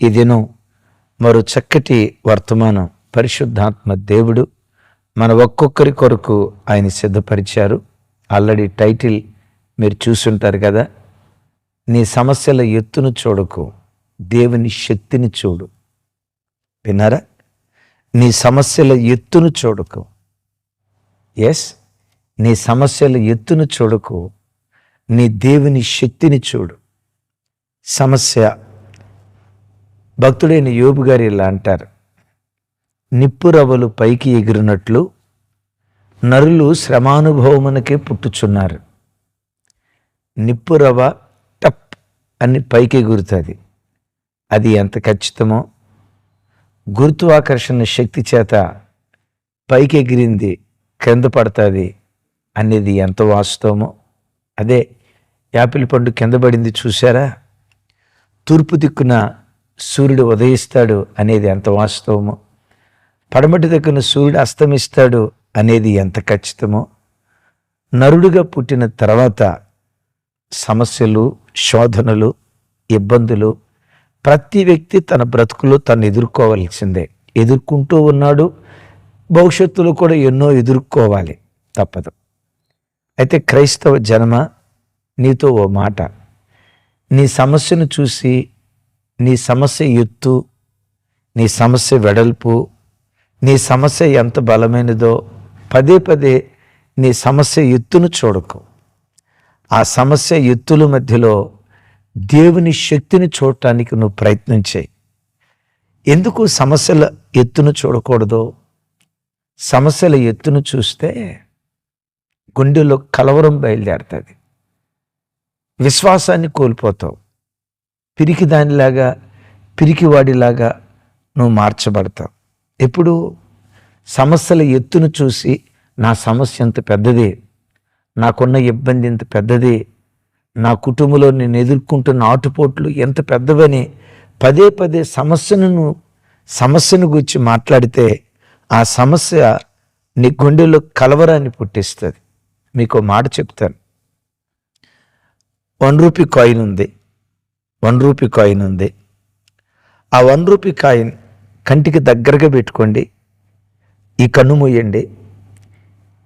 ఈ దినం మరో చక్కటి వర్తమానం పరిశుద్ధాత్మ దేవుడు మన ఒక్కొక్కరి కొరకు ఆయన సిద్ధపరిచారు. ఆల్రెడీ టైటిల్ మీరు చూసుంటారు కదా, నీ సమస్యల ఎత్తును చూడకు, దేవుని శక్తిని చూడు. విన్నారా? నీ సమస్యల ఎత్తును చూడకు. ఎస్, నీ సమస్యల ఎత్తును చూడకు, నీ దేవుని శక్తిని చూడు. సమస్య, భక్తుడైన యోబు గారు ఇలా అంటారు, నిప్పురవ్వలు పైకి ఎగిరినట్లు నరులు శ్రమానుభవమునకే పుట్టుచున్నారు. నిప్పురవ్వ టప్ అని పైకి ఎగురుతుంది. అది ఎంత ఖచ్చితమో, గురుత్వాకర్షణ శక్తి చేత పైకి ఎగిరింది క్రింద పడుతుంది అనేది ఎంత వాస్తవమో, అదే యాపిల్ పండు కింద పడింది చూసారా, తూర్పు దిక్కున సూర్యుడు ఉదయిస్తాడు అనేది ఎంత వాస్తవమో, పడమటి దిక్కున సూర్యుడు అస్తమిస్తాడు అనేది ఎంత ఖచ్చితమో, నరుడుగా పుట్టిన తర్వాత సమస్యలు, శోధనలు, ఇబ్బందులు ప్రతి వ్యక్తి తన బ్రతుకులో తను ఎదుర్కోవాల్సిందే. ఎదుర్కొంటూ ఉన్నాడు, భవిష్యత్తులో కూడా ఎన్నో ఎదుర్కోవాలి, తప్పదు. అయితే క్రైస్తవ జన్మ, నీతో ఓ మాట, నీ సమస్యను చూసి నీ సమస్య ఎత్తు, నీ సమస్య వెడల్పు, నీ సమస్య ఎంత బలమైనదో పదే పదే నీ సమస్య ఎత్తును చూడకు. ఆ సమస్య ఎత్తుల మధ్యలో దేవుని శక్తిని చూడటానికి నువ్వు ప్రయత్నం చేయి. ఎందుకు సమస్యల ఎత్తును చూడకూడదు? సమస్యల ఎత్తును చూస్తే గుండెలో కలవరం బయలుదేరుతుంది, విశ్వాసాన్ని కోల్పోతావు, పిరికిదానిలాగా, పిరికివాడిలాగా నువ్వు మార్చబడతావు. ఎప్పుడు సమస్యల ఎత్తును చూసి నా సమస్య ఎంత పెద్దది, నాకున్న ఇబ్బంది ఎంత పెద్దది, నా కుటుంబంలో నేను ఎదుర్కొంటున్న ఆటుపోట్లు ఎంత పెద్దవని పదే పదే సమస్యను గురించి మాట్లాడితే ఆ సమస్య నీ గుండెలో కలవరాన్ని పుట్టిస్తుంది. మీకు మాట చెప్తాను, 1 రూపీ కాయిన్ ఉంది, 1 రూపీ కాయిన్ ఉంది. ఆ 1 రూపీ కాయిన్ కంటికి దగ్గరగా పెట్టుకోండి, ఈ కన్ను మూయండి,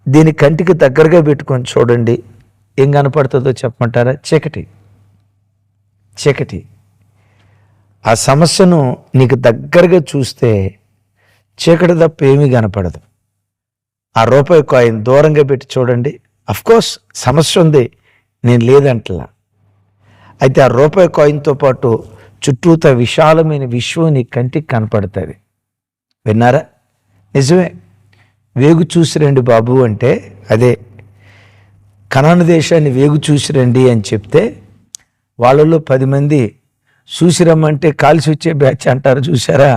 దీని కంటికి దగ్గరగా పెట్టుకొని చూడండి, ఏం కనపడుతుందో చెప్పమంటారా? చీకటి. చీకటి. ఆ సమస్యను నీకు దగ్గరగా చూస్తే చీకటి తప్ప ఏమీ కనపడదు. ఆ రూపాయి కాయిన్ దూరంగా పెట్టి చూడండి, అఫ్కోర్స్ సమస్య ఉంది, నేను లేదంటలా. అయితే ఆ రూపాయి కాయిన్తో పాటు చుట్టూత విశాలమైన విశ్వం నీ కంటికి కనపడుతుంది. విన్నారా? నిజమే. వేగు చూసి రండి బాబు అంటే అదే. కనాను దేశాన్ని వేగు చూసి రండి అని చెప్తే వాళ్ళలో 10 మంది చూసి రమ్మంటే కాల్చి వచ్చే బ్యాచ్ అంటారు చూసారా,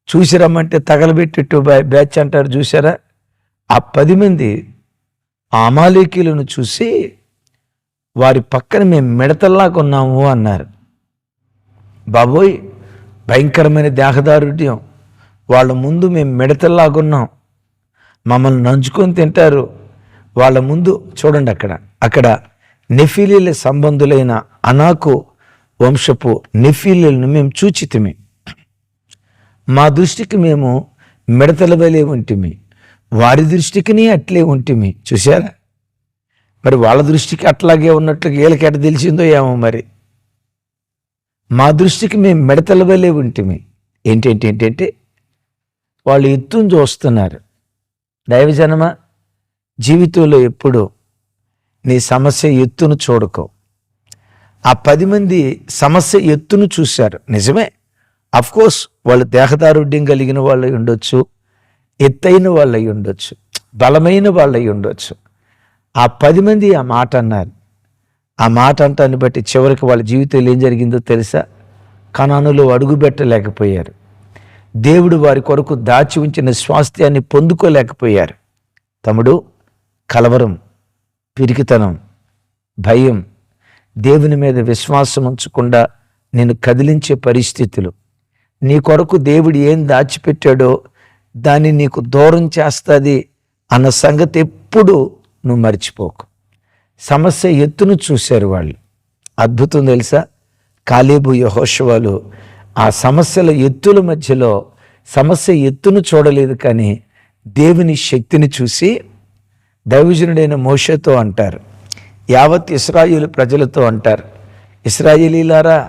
చూసి రమ్మంటే తగలబెట్టేట్టు బ్యాచ్ అంటారు చూసారా. ఆ 10 మంది ఆ అమాలేకీలను చూసి వారి పక్కన మేము మిడతల్లాగా ఉన్నాము అన్నారు. బాబోయ్, భయంకరమైన దేహదారుఢ్యం, వాళ్ళ ముందు మేము మిడతల్లాగున్నాం, మమ్మల్ని నంచుకొని తింటారు. వాళ్ళ ముందు చూడండి, అక్కడ నెఫీలీల సంబంధులైన అనాకు వంశపు నెఫీలీలను మేము చూచితిమి, మా దృష్టికి మేము మిడతల వలె ఉంటిమి, వారి దృష్టికి అట్లే ఉంటిమి. చూసారా? మరి వాళ్ళ దృష్టికి అట్లాగే ఉన్నట్లు వీళ్ళకి ఎట్ట తెలిసిందో ఏమో. మరి మా దృష్టికి మేము మిడతల వలె ఉంటిమి. ఏంటంటే వాళ్ళు ఎత్తును చూస్తున్నారు. దైవజనమ, జీవితంలో ఎప్పుడు నీ సమస్య ఎత్తును చూడకో. ఆ 10 మంది సమస్య ఎత్తును చూశారు, నిజమే. అఫ్కోర్స్ వాళ్ళు దేహదారుఢ్యం కలిగిన వాళ్ళు ఉండొచ్చు, ఎత్తైన వాళ్ళు ఉండొచ్చు, బలమైన వాళ్ళు ఉండొచ్చు. ఆ 10 మంది ఆ మాట అన్నారు. ఆ మాట అంటాన్ని బట్టి చివరికి వాళ్ళ జీవితంలో ఏం జరిగిందో తెలుసా? కనానులో అడుగుపెట్టలేకపోయారు. దేవుడు వారి కొరకు దాచి ఉంచిన స్వాస్థ్యాన్ని పొందుకోలేకపోయారు. తమ్ముడు, కలవరం, పిరికితనం, భయం, దేవుని మీద విశ్వాసం ఉంచకుండా నేను కదిలించే పరిస్థితులు, నీ కొరకు దేవుడు ఏం దాచిపెట్టాడో దాన్ని నీకు దూరం చేస్తుంది అన్న సంగతి ఎప్పుడు నువ్వు మర్చిపోకు. సమస్య ఎత్తును చూశారు వాళ్ళు. అద్భుతం తెలుసా? కాలేబు, యెహోషువలు ఆ సమస్యల ఎత్తుల మధ్యలో సమస్య ఎత్తును చూడలేదు, కానీ దేవుని శక్తిని చూసి దైవజనుడైన మోషేతో అంటారు, యావత్ ఇశ్రాయేలు ప్రజలతో అంటారు, ఇశ్రాయేలీలారా,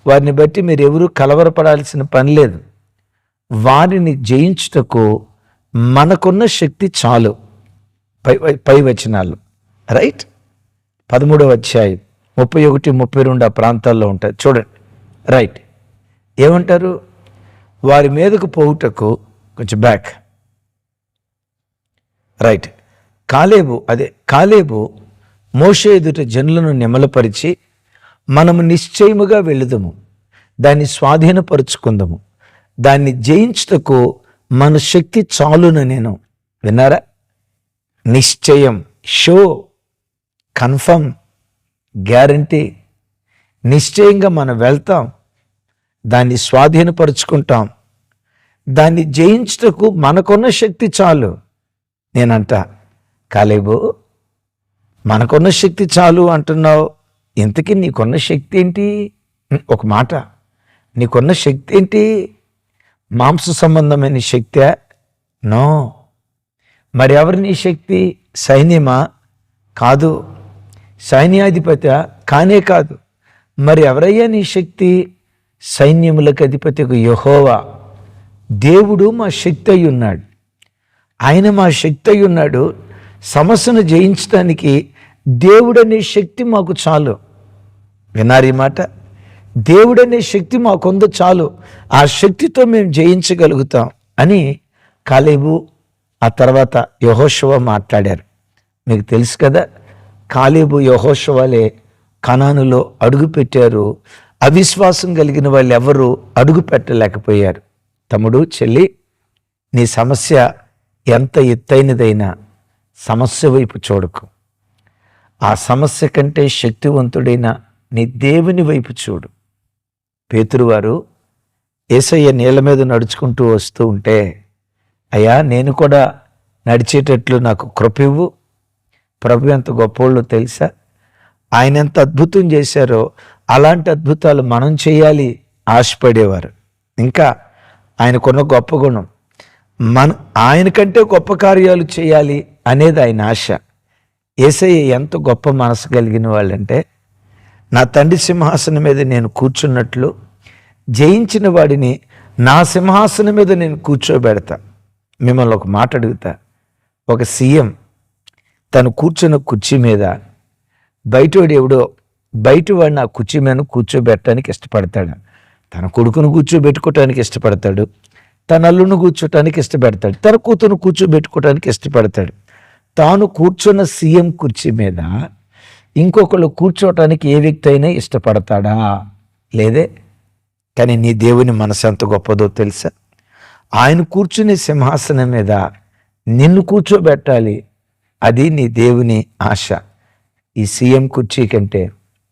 వారిని బట్టి మీరు ఎవరూ కలవరపడాల్సిన పని లేదు. వారిని జయించుటకు మనకున్న శక్తి చాలు. పై వచనాలు రైట్, 13వ అధ్యాయం 31, 32 ఆ ప్రాంతాల్లో ఉంటాయి చూడండి. రైట్, ఏమంటారు? వారి మీదకు పోవుటకు, కొంచెం బ్యాక్, రైట్. కాలేబు మోషే ఎదుట జనులను నిమలపరిచి, మనము నిశ్చయముగా వెళుదము, దాన్ని స్వాధీనపరుచుకుందాము, దాన్ని జయించుటకు మన శక్తి చాలును. నేను విన్నారా? నిశ్చయం, షో, కన్ఫర్మ్, గ్యారంటీ. నిశ్చయంగా మనం వెళ్తాం, దాన్ని స్వాధీనపరుచుకుంటాం, దాన్ని జయించుటకు మనకున్న శక్తి చాలు. నేనంట, కాలేబు, మనకున్న శక్తి చాలు అంటున్నావు, ఇంతకీ నీకున్న శక్తి ఏంటి? ఒక మాట, నీకున్న శక్తి ఏంటి? మాంస సంబంధమైన శక్తి? నో. మరి ఎవరు నీ శక్తి? సైన్యమా? కాదు. సైన్యాధిపతి? కానే కాదు. మరి ఎవరయ్యా నీ శక్తి? సైన్యములకు అధిపతి యెహోవా. దేవుడు మా శక్తి అయి ఉన్నాడు. ఆయన మా శక్తి అయి ఉన్నాడు. సమస్యను జయించడానికి దేవుడనే శక్తి మాకు చాలు. విన్నారు ఈ మాట? దేవుడనే శక్తి మాకుందో చాలు, ఆ శక్తితో మేము జయించగలుగుతాం అని కాలేబు ఆ తర్వాత యెహోషువ మాట్లాడారు. మీకు తెలుసు కదా, కాలేబు యెహోషువలే కనానులో అడుగు పెట్టారు. అవిశ్వాసం కలిగిన వాళ్ళు ఎవరు అడుగు పెట్టలేకపోయారు. తమ్ముడు, చెల్లి, నీ సమస్య ఎంత ఎత్తైనదైనా సమస్య వైపు చూడకు. ఆ సమస్య కంటే శక్తివంతుడైన నీ దేవుని వైపు చూడు. పేతురువారు యేసయ్య నీళ్ళ మీద నడుచుకుంటూ వస్తూ ఉంటే, అయ్యా, నేను కూడా నడిచేటట్లు నాకు కృప ఇవ్వు. ప్రభు ఎంత గొప్పోళ్ళో తెలుసా? ఆయన ఎంత అద్భుతం చేశారో అలాంటి అద్భుతాలు మనం చేయాలి ఆశపడేవారు. ఇంకా ఆయనకున్న గొప్ప గుణం, ఆయనకంటే గొప్ప కార్యాలు చేయాలి అనేది ఆయన ఆశ. యేసయ్య ఎంత గొప్ప మనసు కలిగిన వాళ్ళంటే, నా తండ్రి సింహాసనం మీద నేను కూర్చున్నట్లు జయించిన వాడిని నా సింహాసనం మీద నేను కూర్చోబెడతా. మిమ్మల్ని ఒక మాట అడుగుతా, ఒక సీఎం తను కూర్చున్న కుర్చీ మీద బయటవాడు ఎవడో బయటవాడిని ఆ కుర్చీ మీద కూర్చోబెట్టడానికి ఇష్టపడతాడు. తన కొడుకును కూర్చోబెట్టుకోవటానికి ఇష్టపడతాడు, తన అల్లును కూర్చోటానికి ఇష్టపడతాడు, తన కూతురు కూర్చోబెట్టుకోవటానికి ఇష్టపడతాడు. తాను కూర్చున్న సీఎం కుర్చీ మీద ఇంకొకళ్ళు కూర్చోటానికి ఏ వ్యక్తి అయినా ఇష్టపడతాడా? లేదే. కానీ నీ దేవుని మనసు ఎంత గొప్పదో తెలుసా? ఆయన కూర్చునే సింహాసనం మీద నిన్ను కూర్చోబెట్టాలి. అది నీ దేవుని ఆశ. ఈ సీఎం కుర్చీ కంటే,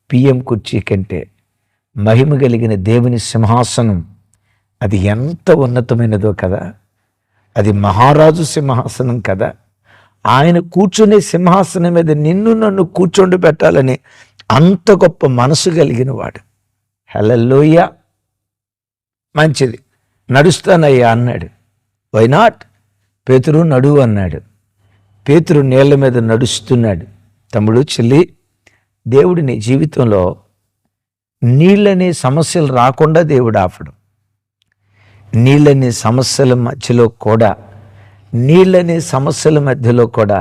పిఎం కుర్చీ కంటే మహిమ కలిగిన దేవుని సింహాసనం అది ఎంత ఉన్నతమైనదో కదా. అది మహారాజు సింహాసనం కదా. ఆయన కూర్చునే సింహాసనం మీద నిన్ను నన్ను కూర్చోండి పెట్టాలని అంత గొప్ప మనసు కలిగిన వాడు. హల్లెలూయా. మంచిది, నడుస్తానయ్యా అన్నాడు. Why not? పేతురు నడువు అన్నాడు. పేతురు నీళ్ల మీద నడుస్తున్నాడు. తమ్ముడు, చెల్లి, దేవుడు నీ జీవితంలో నీళ్ళనే సమస్యలు రాకుండా దేవుడు ఆపడు. నీళ్ళనే సమస్యల మధ్యలో కూడా, నీళ్ళనే సమస్యల మధ్యలో కూడా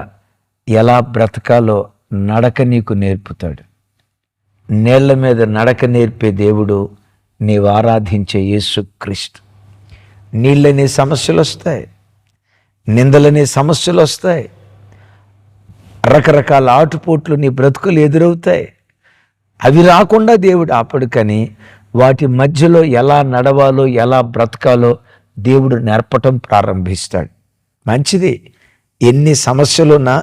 ఎలా బ్రతకాలో నడక నీకు నేర్పుతాడు. నీళ్ల మీద నడక నేర్పే దేవుడు నీవు ఆరాధించే యేసుక్రీస్తు. నీళ్ళనే సమస్యలు వస్తాయి, నిందలనే సమస్యలు వస్తాయి, రకరకాల ఆటుపోట్లు నీ బ్రతుకులు ఎదురవుతాయి. అవి రాకుండా దేవుడు ఆపడు, కానీ వాటి మధ్యలో ఎలా నడవాలో ఎలా బ్రతకాలో దేవుడు నేర్పటం ప్రారంభిస్తాడు. మంచిది. ఎన్ని సమస్యలున్నా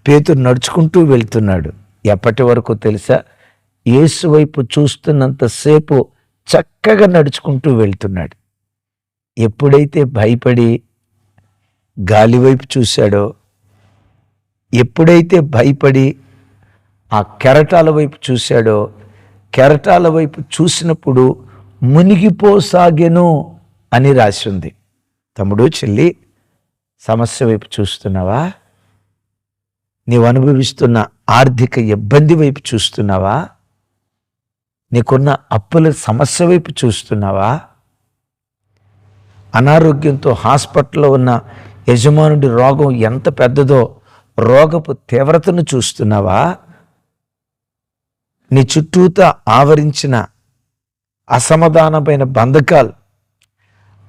పేతురు నడుచుకుంటూ వెళ్తున్నాడు. ఎప్పటి వరకు తెలుసా? యేసు వైపు చూస్తున్నంతసేపు చక్కగా నడుచుకుంటూ వెళ్తున్నాడు. ఎప్పుడైతే భయపడి గాలి వైపు చూశాడో, ఎప్పుడైతే భయపడి ఆ కెరటాల వైపు చూశాడో, కెరటాల వైపు చూసినప్పుడు మునిగిపోసాగెను అని రాసి ఉంది. తమ్ముడు, చెల్లి, సమస్య వైపు చూస్తున్నావా? నీవు అనుభవిస్తున్న ఆర్థిక ఇబ్బంది వైపు చూస్తున్నావా? నీకున్న అప్పుల సమస్య వైపు చూస్తున్నావా? అనారోగ్యంతో హాస్పిటల్లో ఉన్న యజమానుడి రోగం ఎంత పెద్దదో రోగపు తీవ్రతను చూస్తున్నావా? నీ చుట్టూతా ఆవరించిన అసమాధానమైన బంధకాలు,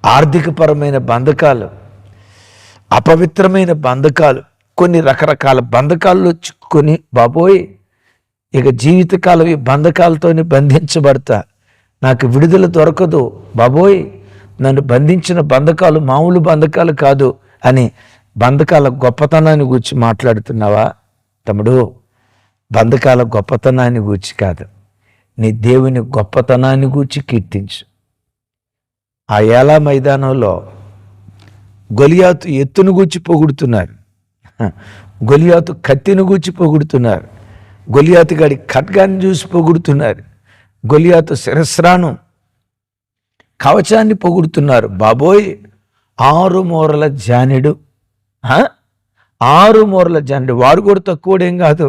ఆర్థికపరమైన బంధకాలు, అపవిత్రమైన బంధకాలు, కొన్ని రకరకాల బంధకాల్లో చిక్కుకొని బాబోయ్ ఇక జీవితకాలం ఈ బంధకాలతోనే బంధించబడతా, నాకు విడుదల దొరకదు బాబోయ్, నన్ను బంధించిన బంధకాలు మామూలు బంధకాలు కాదు అని బంధకాల గొప్పతనాన్ని గూర్చి మాట్లాడుతున్నావా? తమ్ముడు, బంధకాల గొప్పతనాన్ని గూర్చి కాదు, నీ దేవుని గొప్పతనాన్ని గూర్చి కీర్తించు. ఆ ఏలా మైదానంలో గొలియాతు ఎత్తును గూర్చి పొగుడుతున్నారు, గొలియాతు కత్తిని గూర్చి పొగుడుతున్నారు, గొలియాతు గాడి ఖడ్గాన్ని చూసి పొగుడుతున్నారు, గొలియాతు శిరస్రాను కవచాన్ని పొగుడుతున్నారు. బాబోయ్, 6 మూరల జానెడు, 6 మూరల జానెడు, వాడు కూడా తక్కువడేం కాదు.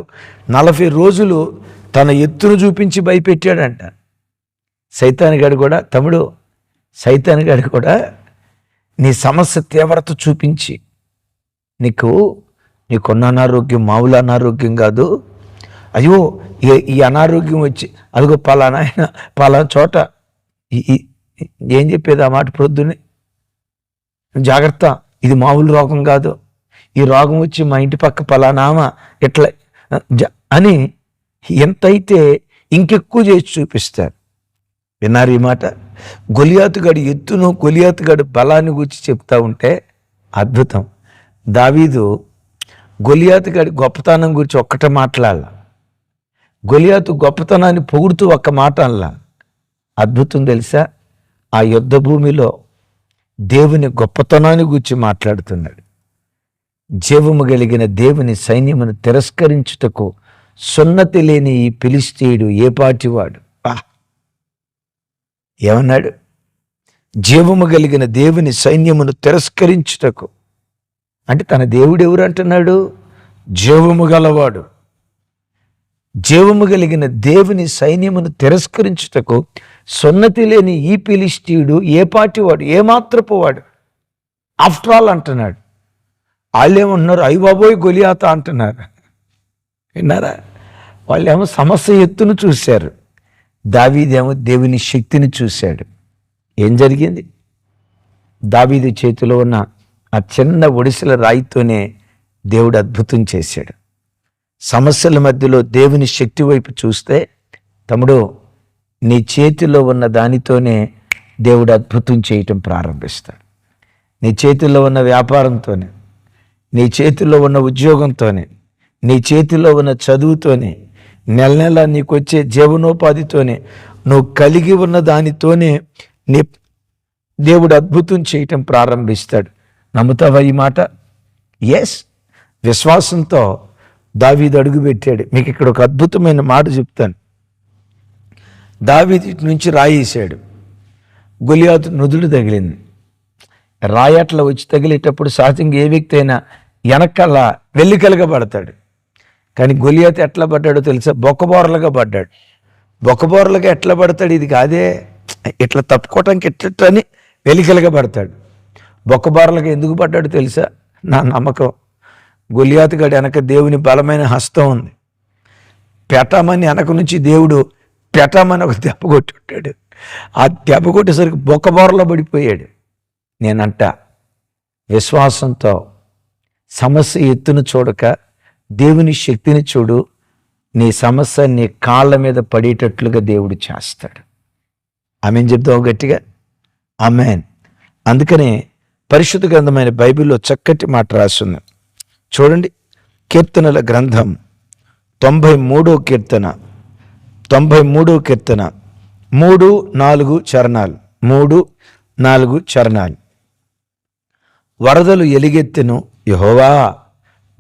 40 రోజులు తన ఎత్తును చూపించి భయపెట్టాడంట. సైతానుగాడు కూడా, తమ్ముడు, సైతానుగాడు కూడా నీ సమస్య తీవ్రత చూపించి నీకున్న అనారోగ్యం మామూలు అనారోగ్యం కాదు, అయ్యో ఈ అనారోగ్యం వచ్చి అదిగో పలానా చోట ఏం చెప్పేది ఆ మాట ప్రొద్దునే, జాగ్రత్త, ఇది మామూలు రోగం కాదు, ఈ రోగం వచ్చి మా ఇంటి పక్క పలానామా ఇట్లా అని ఎంతైతే ఇంకెక్కువ చేసి చూపిస్తారు. విన్నారు ఈ మాట? గొలియాతుగాడి ఎత్తును, గొలియాతుగాడి బలాన్ని గురించి చెప్తా ఉంటే అద్భుతం. దావీదు గొలియాతుగాడి గొప్పతనం గురించి ఒక్కటే మాట్లాడాల, గొలియాతు గొప్పతనాన్ని పొగుడుతూ ఒక్క మాట అనలా. అద్భుతం తెలుసా? ఆ యుద్ధ భూమిలో దేవుని గొప్పతనాన్ని గురించి మాట్లాడుతున్నాడు. జీవము కలిగిన దేవుని సైన్యమును తిరస్కరించుటకు సున్నతి లేని ఈ ఫిలిష్తీయుడు ఏ పాటివాడు? ఏమన్నాడు? జీవము కలిగిన దేవుని సైన్యమును తిరస్కరించుటకు అంటే తన దేవుడు ఎవరు అంటున్నాడు? జీవము గలవాడు. జీవము కలిగిన దేవుని సైన్యమును తిరస్కరించుటకు సున్నతి లేని ఈ ఫిలిష్తీయుడు ఏ పాటివాడు, ఏ మాత్రపు వాడు? ఆఫ్టర్ ఆల్ అంటున్నాడు. వాళ్ళేమంటున్నారు? అయ్య బాబోయ్ గొలియాత అంటున్నారు. విన్నారా? వాళ్ళేమో సమస్య ఎత్తును చూశారు, దావీదేమో దేవుని శక్తిని చూశాడు. ఏం జరిగింది? దావీదు చేతిలో ఉన్న ఆ చిన్న ఒడిసెల రాయితోనే దేవుడు అద్భుతం చేశాడు. సమస్యల మధ్యలో దేవుని శక్తి వైపు చూస్తే తమ్ముడు, నీ చేతిలో ఉన్న దానితోనే దేవుడు అద్భుతం చేయటం ప్రారంభిస్తాడు. నీ చేతిలో ఉన్న వ్యాపారంతోనే, నీ చేతిలో ఉన్న ఉద్యోగంతోనే, నీ చేతిలో ఉన్న చదువుతోనే, నెల నెల నీకు వచ్చే జీవనోపాధితోనే, నువ్వు కలిగి ఉన్న దానితోనే నీ దేవుడు అద్భుతం చేయటం ప్రారంభిస్తాడు. నమ్ముతావా ఈ మాట? ఎస్. విశ్వాసంతో దావీదు అడుగుపెట్టాడు. మీకు ఇక్కడ ఒక అద్భుతమైన మాట చెప్తాను. దావీదు నుంచి రాయేశాడు, గొలియాతు నుదుడు తగిలింది. రాయి అట్లా వచ్చి తగిలేటప్పుడు సహజంగా ఏ వ్యక్తి అయినా వెనకాల వెల్లికలుగా పడతాడు. కానీ గొలియాతు ఎట్లా పడ్డాడో తెలుసా? బొక్కబోరలుగా పడ్డాడు. బొక్కబోరలుగా ఎట్లా పడతాడు? ఇది కాదే, ఇట్లా తప్పుకోవటానికి ఎట్లని వెలికలుగా పడతాడు. బొక్కబోరలుగా ఎందుకు పడ్డాడు తెలుసా? నా నమ్మకం, గొలియాతు గడి వెనక దేవుని బలమైన హస్తం ఉంది. పెట్టమని వెనక నుంచి దేవుడు పెట్టమని ఒక దెబ్బ కొట్టాడు. ఆ దెబ్బ కొట్టేసరికి బొక్కబోరలో పడిపోయాడు. నేనంట, విశ్వాసంతో సమస్య ఎత్తును చూడక దేవుని శక్తిని చూడు, నీ సమస్య నీ కాళ్ళ మీద పడేటట్లుగా దేవుడు చేస్తాడు. ఆమెన్ చెప్తావు గట్టిగా? ఆమెన్. అందుకనే పరిశుద్ధ గ్రంథమైన బైబిల్లో చక్కటి మాట రాస్తుంది. చూడండి, కీర్తనల గ్రంథం 93వ కీర్తన 3-4 చరణాలు. 3-4 చరణాలు. వరదలు ఎలుగెత్తెను యెహోవా,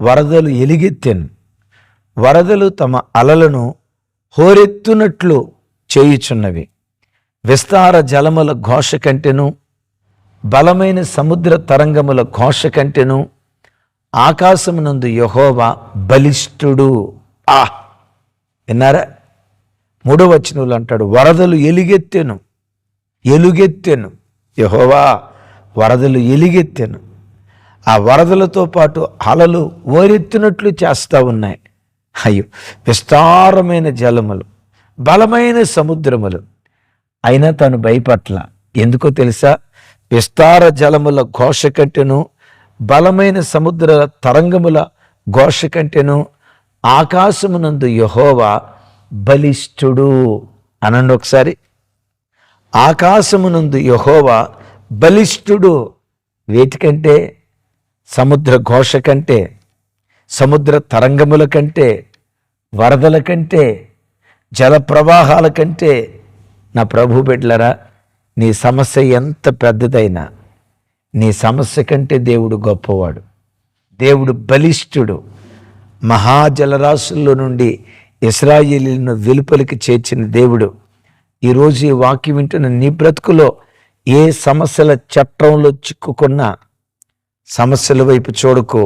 వరదలు ఎలుగెత్తెను, వరదలు తమ అలలను హోరెత్తునట్లు చేయుచున్నవి, విస్తార జలముల ఘోష కంటెను, బలమైన సముద్ర తరంగముల ఘోష కంటెను ఆకాశమునందు యెహోవా బలిష్ఠుడు. విన్నారా? 3వ వచనంలో అంటాడు, వరదలు ఎలుగెత్తెను యెహోవా వరదలు ఎలుగెత్తెను. ఆ వరదలతో పాటు అలలు ఓరెత్తినట్లు చేస్తూ ఉన్నాయి. అయ్యో, విస్తారమైన జలములు, బలమైన సముద్రములు. అయినా తాను భయపట్ల. ఎందుకో తెలుసా? విస్తార జలముల ఘోష కంటెను, బలమైన సముద్ర తరంగముల ఘోష కంటెను ఆకాశమునందు యెహోవా బలిష్ఠుడు. అనండి ఒకసారి, ఆకాశమునందు యెహోవా బలిష్ఠుడు. వేటికంటే? సముద్ర ఘోష కంటే, సముద్ర తరంగముల కంటే, వరదల కంటే, జల ప్రవాహాల కంటే. నా ప్రభు బిడ్డలారా, నీ సమస్య ఎంత పెద్దదైనా నీ సమస్య కంటే దేవుడు గొప్పవాడు. దేవుడు బలిష్ఠుడు. మహాజలరాశుల్లో నుండి ఇశ్రాయేలీయులను వెలుపలికి చేర్చిన దేవుడు. ఈరోజు ఈ వాక్యం వింటున్న నీ బ్రతుకులో ఏ సమస్యల చట్రంలో చిక్కుకున్నా సమస్యల వైపు చూడకు,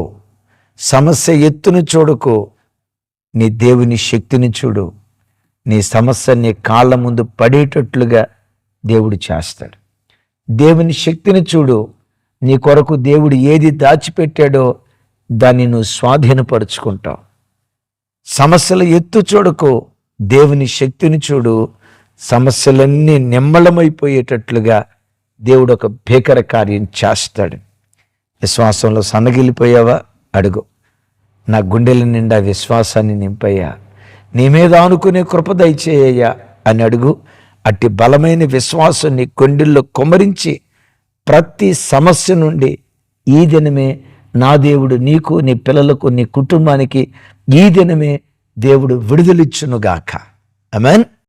సమస్య ఎత్తును చూడకు, నీ దేవుని శక్తిని చూడు. నీ సమస్య నీ కాళ్ళ ముందు పడేటట్లుగా దేవుడు చేస్తాడు. దేవుని శక్తిని చూడు. నీ కొరకు దేవుడు ఏది దాచిపెట్టాడో దాన్ని నువ్వు స్వాధీనపరుచుకుంటావు. సమస్యల ఎత్తు చూడకు, దేవుని శక్తిని చూడు. సమస్యలన్నీ నిమ్మళమైపోయేటట్లుగా దేవుడు ఒక భీకర కార్యం చేస్తాడు. విశ్వాసంలో సన్నగిలిపోయావా? అడుగు, నా గుండెల నిండా విశ్వాసాన్ని నింపయ్యా, నీ మీద ఆనుకునే కృప దయచేయ్యా అని అడుగు. అట్టి బలమైన విశ్వాసం నీ గుండెల్లో కుమ్మరించి ప్రతి సమస్య నుండి ఈ దినమే నా దేవుడు నీకు, నీ పిల్లలకు, నీ కుటుంబానికి ఈ దినమే దేవుడు విడుదలిచ్చునుగాక. ఆమేన్.